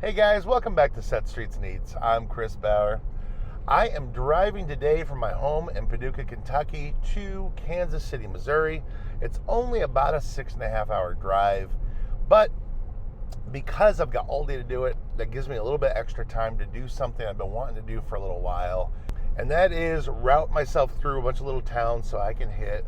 Hey guys, welcome back to Set Streets and Eats. I'm Chris Bauer. I am driving today from my home in Paducah, Kentucky to Kansas City, Missouri. It's only about a 6.5 hour drive, but because I've got all day to do it, that gives me a little bit extra time to do something I've been wanting to do for a little while, and that is route myself through a bunch of little towns so I can hit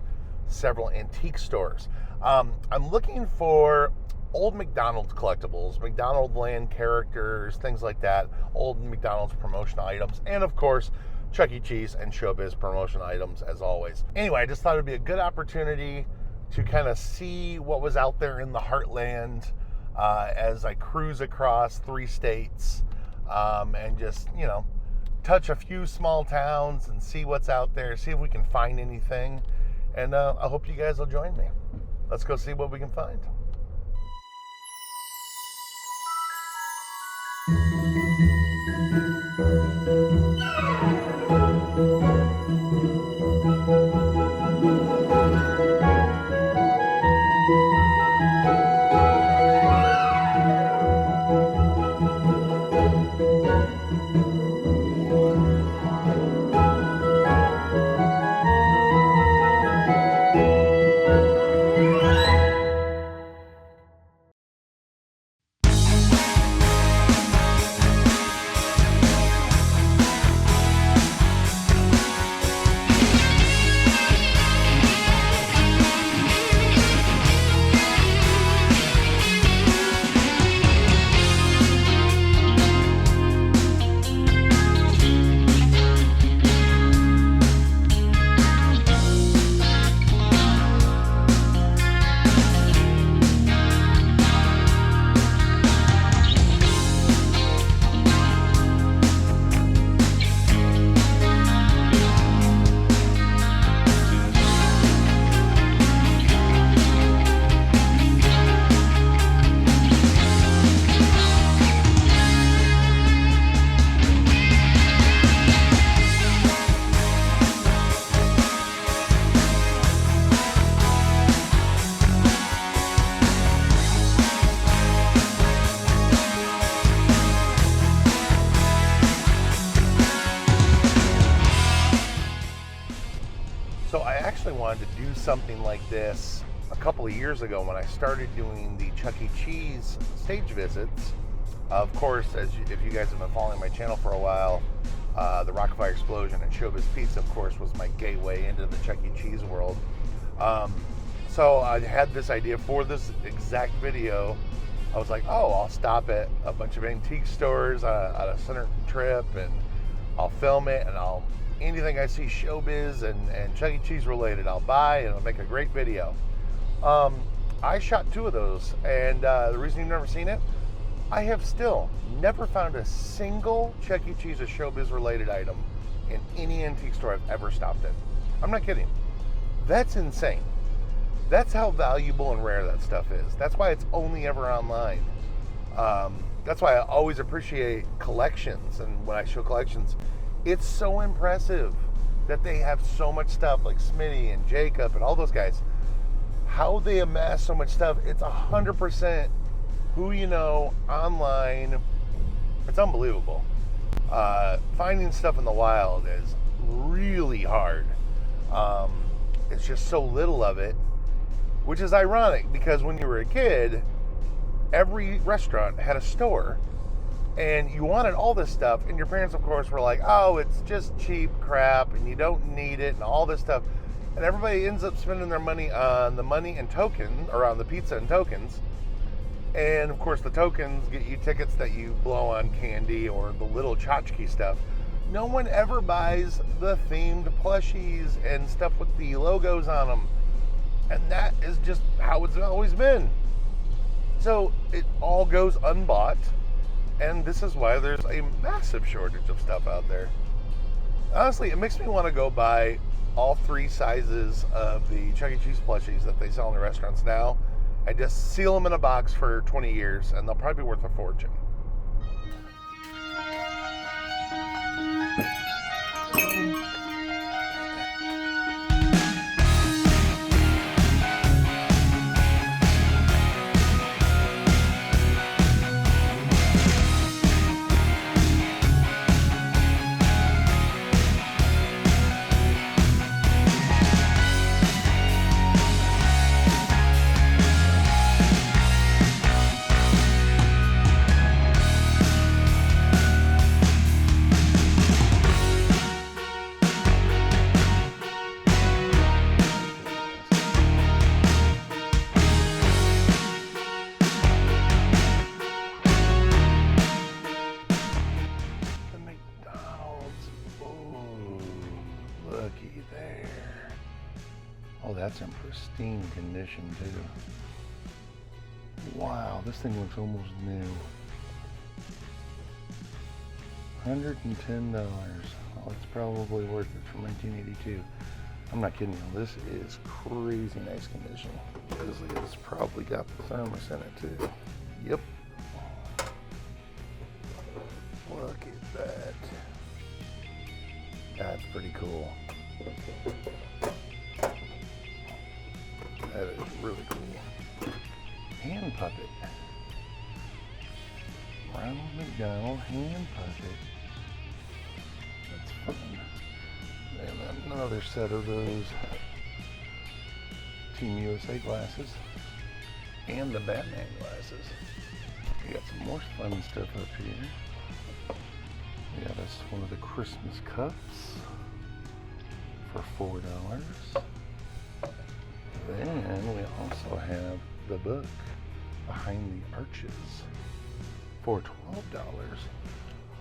several antique stores. I'm looking for old McDonald's collectibles, McDonald land characters, things like that, old McDonald's promotional items, and of course, Chuck E. Cheese and Showbiz promotion items as always. Anyway, I just thought it'd be a good opportunity to kind of see what was out there in the heartland as I cruise across 3 states and just, touch a few small towns and see what's out there, see if we can find anything. And I hope you guys will join me. Let's go see what we can find. So I actually wanted to do something like this a couple of years ago when I started doing the Chuck E. Cheese stage visits. Of course, if you guys have been following my channel for a while, the Rockfire Explosion and Showbiz Pizza, of course, was my gateway into the Chuck E. Cheese world. So I had this idea for this exact video. I was like, oh, I'll stop at a bunch of antique stores on a center trip, and I'll film it, and anything I see Showbiz and Chuck E. Cheese related, I'll buy, and I'll make a great video. I shot 2 of those, and the reason you've never seen it, I have still never found a single Chuck E. Cheese or Showbiz related item in any antique store I've ever stopped in. I'm not kidding. That's insane. That's how valuable and rare that stuff is. That's why it's only ever online. That's why I always appreciate collections, and when I show collections, it's so impressive that they have so much stuff, like Smitty and Jacob and all those guys. How they amass so much stuff, it's 100% who you know online. It's unbelievable. Finding stuff in the wild is really hard. It's just so little of it, which is ironic because when you were a kid, every restaurant had a store. And you wanted all this stuff, and your parents, of course, were like, oh, it's just cheap crap, and you don't need it, and all this stuff. And everybody ends up spending their money on the money and token, or on the pizza and tokens. And, of course, the tokens get you tickets that you blow on candy or the little tchotchke stuff. No one ever buys the themed plushies and stuff with the logos on them. And that is just how it's always been. So it all goes unbought. And this is why there's a massive shortage of stuff out there. Honestly, it makes me want to go buy all 3 sizes of the Chuck E. Cheese plushies that they sell in the restaurants now. I just seal them in a box for 20 years, and they'll probably be worth a fortune. that's in pristine condition too. Wow, this thing looks almost new. $110. Oh, it's probably worth it for 1982. I'm not kidding you. This is crazy nice condition. It's probably got the thermos in it too. Yep. Look at that. That's pretty cool. That is really cool. Hand puppet. Ronald McDonald hand puppet. That's fun. And then another set of those Team USA glasses. And the Batman glasses. We got some more fun stuff up here. We got us one of the Christmas cups for $4. Then we also have the book Behind the Arches for $12.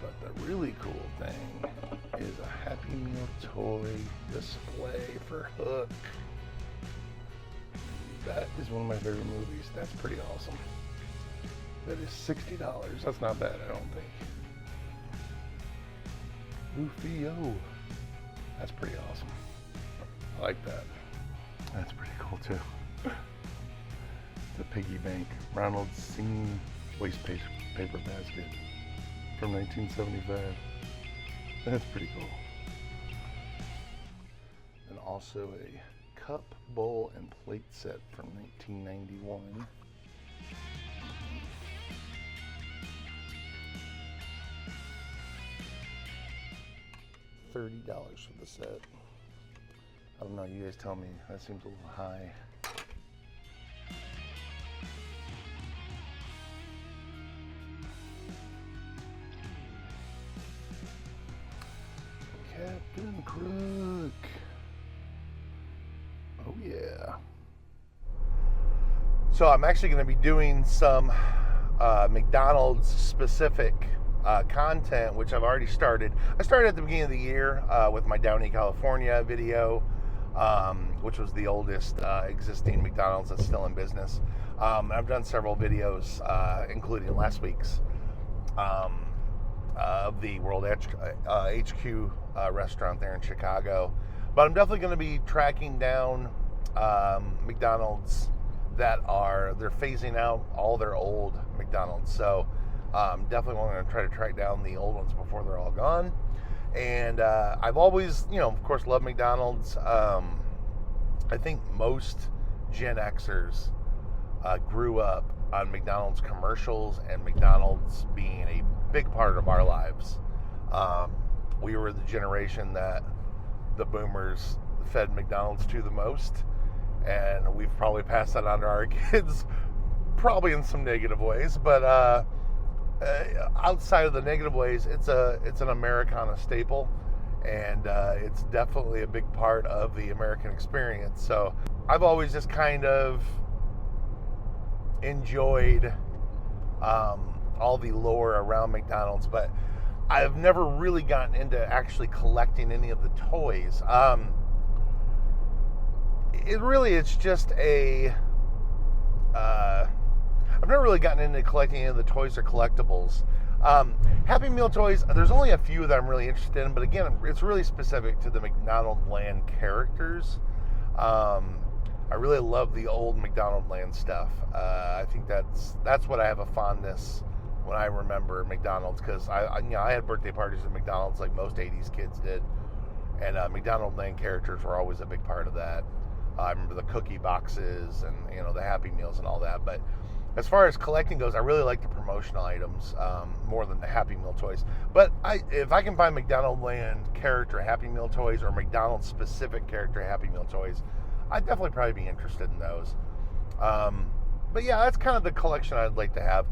But the really cool thing is a Happy Meal toy display for Hook. That is one of my favorite movies. That's pretty awesome. That is $60. That's not bad, I don't think. Rufio. That's pretty awesome. I like that. That's pretty cool too. The piggy bank. Ronald's singing waste paper basket from 1975. That's pretty cool. And also a cup, bowl, and plate set from 1991. $30 for the set. I don't know, you guys tell me. That seems a little high. Captain Crook. Oh yeah. So I'm actually going to be doing some McDonald's specific content, which I've already started. I started at the beginning of the year with my Downey, California video, which was the oldest existing McDonald's that's still in business. I've done several videos, including last week's of the World HQ restaurant there in Chicago. But I'm definitely going to be tracking down McDonald's that they're phasing out all their old McDonald's. So definitely going to try to track down the old ones before they're all gone. And I've always, of course, loved McDonald's. I think most Gen Xers grew up on McDonald's commercials and McDonald's being a big part of our lives. We were the generation that the boomers fed McDonald's to the most, and we've probably passed that on to our kids, probably in some negative ways, but outside of the negative ways, it's an Americana staple, and it's definitely a big part of the American experience. So I've always just kind of enjoyed all the lore around McDonald's, but I've never really gotten into actually collecting any of the toys. It's just I've never really gotten into collecting any of the toys or collectibles. Happy Meal toys, there's only a few that I'm really interested in, but again, it's really specific to the McDonald Land characters. I really love the old McDonald Land stuff. I think that's what I have a fondness when I remember McDonald's, because I had birthday parties at McDonald's like most 80s kids did, and McDonald Land characters were always a big part of that. I remember the cookie boxes and the Happy Meals and all that. But as far as collecting goes, I really like the promotional items more than the Happy Meal toys. But if I can find McDonald Land character Happy Meal toys or McDonald's specific character Happy Meal toys, I'd definitely probably be interested in those. But yeah, that's kind of the collection I'd like to have.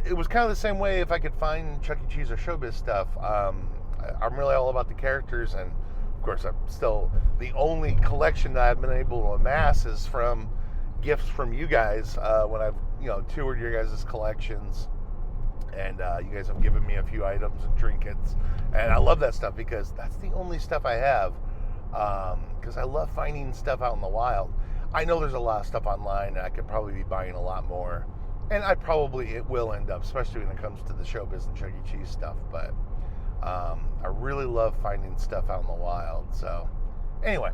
It was kind of the same way if I could find Chuck E. Cheese or Showbiz stuff. I'm really all about the characters, and of course, I'm still the only collection that I've been able to amass is from gifts from you guys when I've toured your guys' collections, and you guys have given me a few items and trinkets, and I love that stuff because that's the only stuff I have because I love finding stuff out in the wild. I know there's a lot of stuff online, and I could probably be buying a lot more. And it will end up, especially when it comes to the Showbiz and Chuck E. Cheese stuff. But I really love finding stuff out in the wild. So anyway,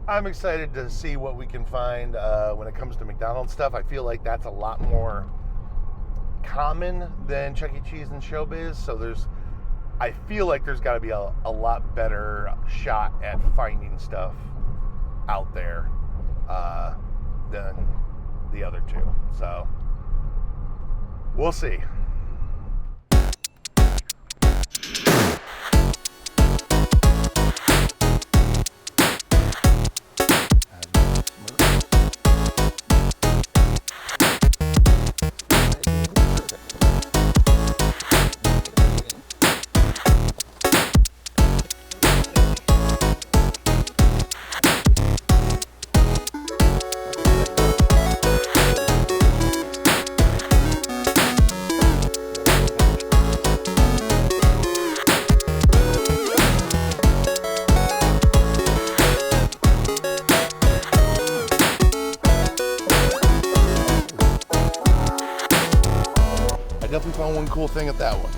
I'm excited to see what we can find when it comes to McDonald's stuff. I feel like that's a lot more common than Chuck E. Cheese and Showbiz. So I feel like there's got to be a lot better shot at finding stuff out there than the other two. So we'll see. I definitely found one cool thing at that one.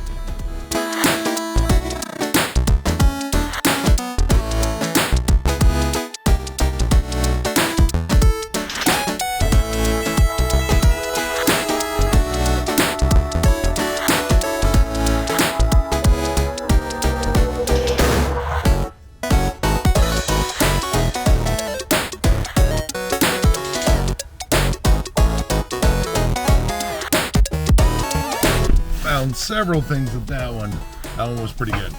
Found several things at that one. That one was pretty good.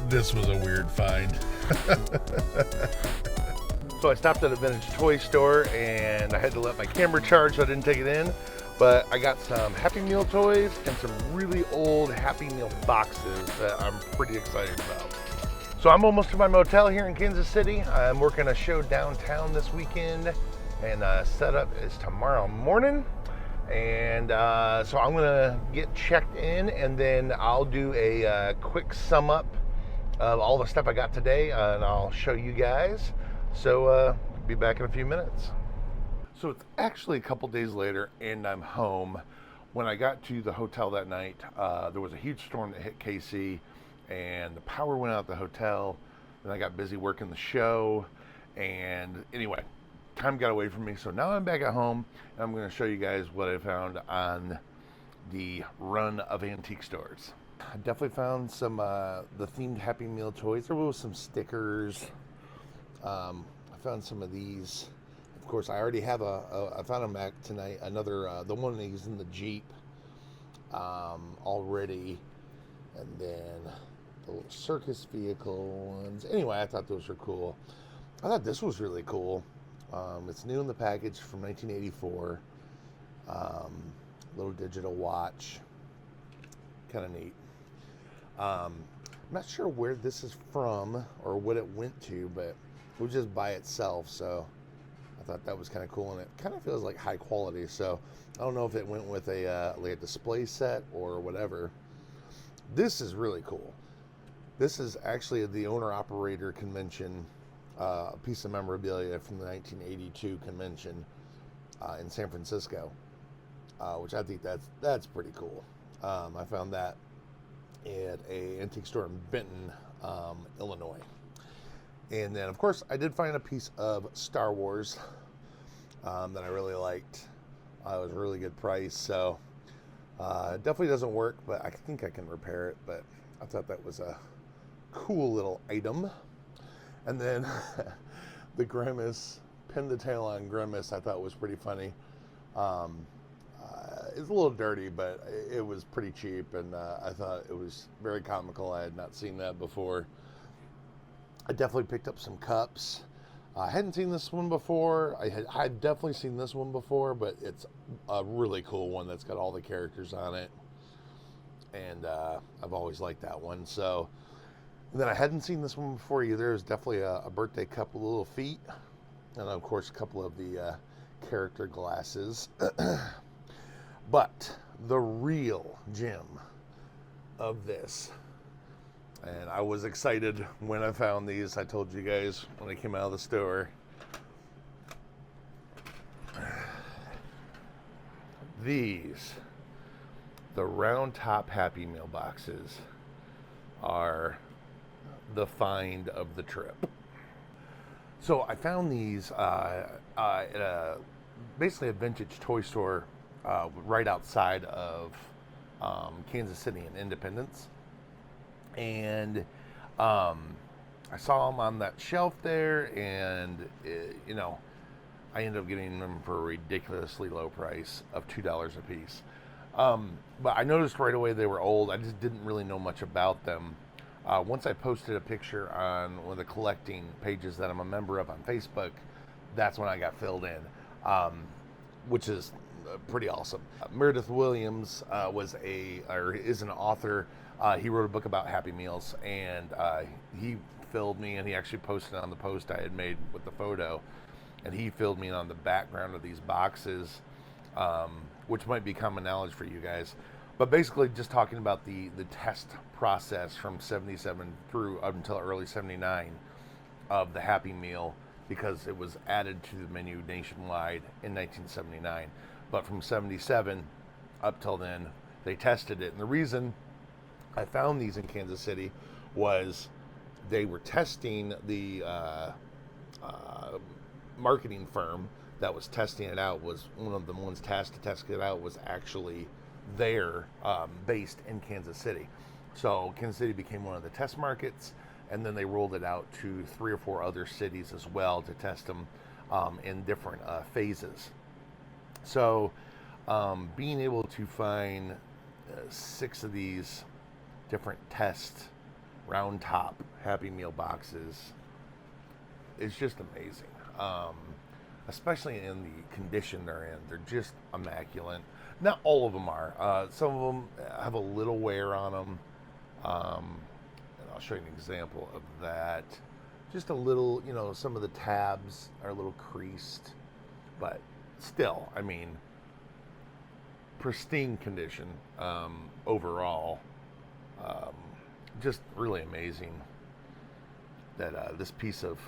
This was a weird find. So I stopped at a vintage toy store and I had to let my camera charge, so I didn't take it in. But I got some Happy Meal toys and some really old Happy Meal boxes that I'm pretty excited about. So I'm almost to my motel here in Kansas City. I'm working a show downtown this weekend, and setup is tomorrow morning. And so I'm gonna get checked in, and then I'll do a quick sum up of all the stuff I got today, and I'll show you guys. So be back in a few minutes. So it's actually a couple days later, and I'm home. When I got to the hotel that night, there was a huge storm that hit KC, and the power went out at the hotel. Then I got busy working the show, and anyway, time got away from me. So now I'm back at home, and I'm going to show you guys what I found on the run of antique stores. I definitely found some the themed Happy Meal toys. There was some stickers. I found some of these. Of course, I already have I found them back tonight. Another the one that is in the Jeep already, and then the little circus vehicle ones. Anyway, I thought those were cool. I thought this was really cool. It's new in the package from 1984. Little digital watch. Kind of neat. I'm not sure where this is from or what it went to, but it was just by itself, so I thought that was kind of cool, and it kind of feels like high quality, so I don't know if it went with a like a display set or whatever. This is really cool. This is actually the owner-operator convention, a piece of memorabilia from the 1982 convention in San Francisco, which I think that's pretty cool. I found that at a antique store in Benton, Illinois. And then, of course, I did find a piece of Star Wars that I really liked. It was a really good price, so it definitely doesn't work, but I think I can repair it. But I thought that was a cool little item. And then the Grimace, pin the tail on Grimace, I thought was pretty funny. It's a little dirty, but it was pretty cheap, and I thought it was very comical. I had not seen that before. I definitely picked up some cups. I hadn't seen this one before. I'd definitely seen this one before, but it's a really cool one that's got all the characters on it, and I've always liked that one. So, and then I hadn't seen this one before either. It was definitely a birthday cup with little feet, and of course a couple of the character glasses. But the real gem of this. And I was excited when I found these. I told you guys when I came out of the store. These, the round top Happy Meal boxes, are the find of the trip. So I found these at basically a vintage toy store right outside of Kansas City and Independence. And I saw them on that shelf there, and I ended up getting them for a ridiculously low price of $2 a piece. But I noticed right away they were old. I just didn't really know much about them. Once I posted a picture on one of the collecting pages that I'm a member of on Facebook, that's when I got filled in, which is pretty awesome. Meredith Williams is an author. He wrote a book about Happy Meals, and he filled me, and he actually posted on the post I had made with the photo, and he filled me in on the background of these boxes, which might be common knowledge for you guys. But basically just talking about the test process from 77 through up until early 79 of the Happy Meal, because it was added to the menu nationwide in 1979. But from 77 up till then, they tested it. And the reason I found these in Kansas City was they were testing the marketing firm that was testing it out. Was one of the ones tasked to test it out was actually there, based in Kansas City. So Kansas City became one of the test markets, and then they rolled it out to 3 or 4 other cities as well to test them in different phases. So being able to find 6 of these different test round top Happy Meal boxes is just amazing, especially in the condition they're in. They're just immaculate. Not all of them are. Some of them have a little wear on them, and I'll show you an example of that. Just a little, some of the tabs are a little creased, but still, I mean, pristine condition overall. Just really amazing that this piece of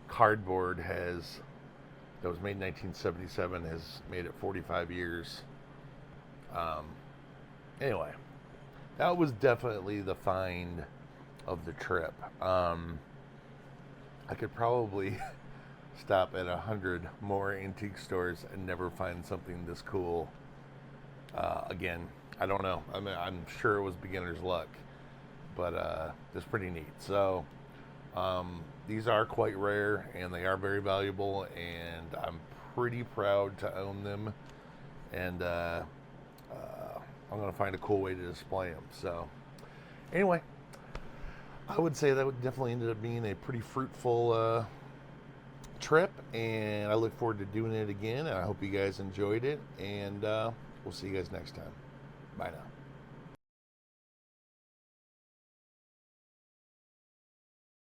cardboard that was made in 1977 has made it 45 years. Anyway, that was definitely the find of the trip. I could probably stop at 100 more antique stores and never find something this cool again. I don't know. I mean, I'm sure it was beginner's luck, but it's pretty neat. So these are quite rare, and they are very valuable, and I'm pretty proud to own them. And I'm going to find a cool way to display them. So anyway, I would say that would definitely ended up being a pretty fruitful trip, and I look forward to doing it again, and I hope you guys enjoyed it, and we'll see you guys next time. Bye now.